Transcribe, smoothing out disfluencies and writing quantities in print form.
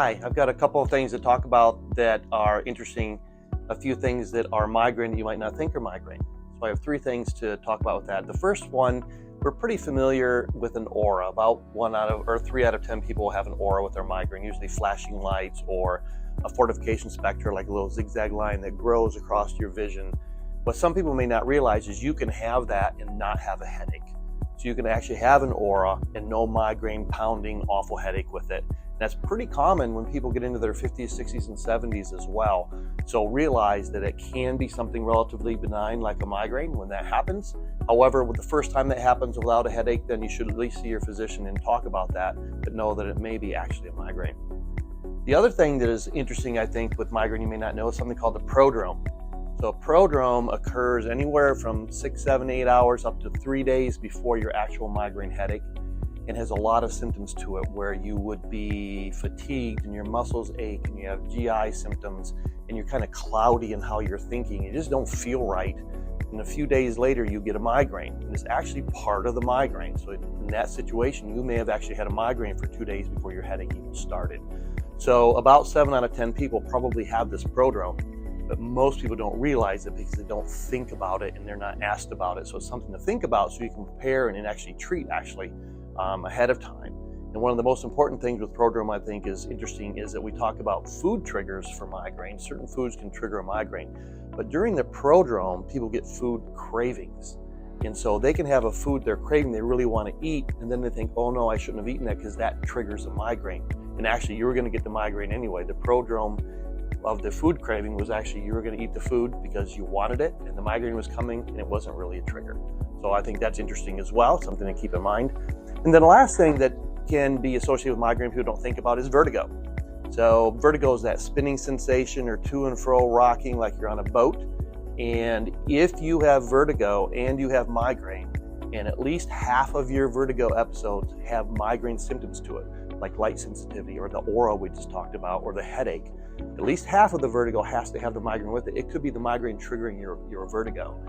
Hi, I've got a couple of things to talk about that are interesting, a few things that are migraine that you might not think are migraine. So I have three things to talk about with that. The first one, we're pretty familiar with an aura. About 3 out of 10 people will have an aura with their migraine, usually flashing lights or a fortification spectra, like a little zigzag line that grows across your vision. What some people may not realize is you can have that and not have a headache. So you can actually have an aura and no migraine, pounding, awful headache with it. That's pretty common when people get into their 50s, 60s, and 70s as well. So realize that it can be something relatively benign like a migraine when that happens. However, with the first time that happens without a headache, then you should at least see your physician and talk about that, but know that it may be actually a migraine. The other thing that is interesting, I think, with migraine you may not know is something called the prodrome. So a prodrome occurs anywhere from 6, 7, 8 hours up to 3 days before your actual migraine headache, and has a lot of symptoms to it where you would be fatigued and your muscles ache and you have GI symptoms and you're kind of cloudy in how you're thinking. You just don't feel right. And a few days later, you get a migraine. And it's actually part of the migraine. So in that situation, you may have actually had a migraine for 2 days before your headache even started. So about 7 out of 10 people probably have this prodrome, but most people don't realize it because they don't think about it and they're not asked about it. So it's something to think about so you can prepare and actually treat ahead of time. And one of the most important things with prodrome I think is interesting is that we talk about food triggers for migraine. Certain foods can trigger a migraine, but during the prodrome, people get food cravings. And so they can have a food they're craving, they really want to eat, and then they think, oh no, I shouldn't have eaten that because that triggers a migraine. And actually, you were going to get the migraine anyway. The prodrome of the food craving was actually you were going to eat the food because you wanted it, and the migraine was coming, and it wasn't really a trigger. So I think that's interesting as well, something to keep in mind. And then the last thing that can be associated with migraine people don't think about is vertigo. So vertigo is that spinning sensation or to and fro rocking like you're on a boat. And if you have vertigo and you have migraine, and at least half of your vertigo episodes have migraine symptoms to it, like light sensitivity or the aura we just talked about or the headache, at least half of the vertigo has to have the migraine with it. It could be the migraine triggering your vertigo.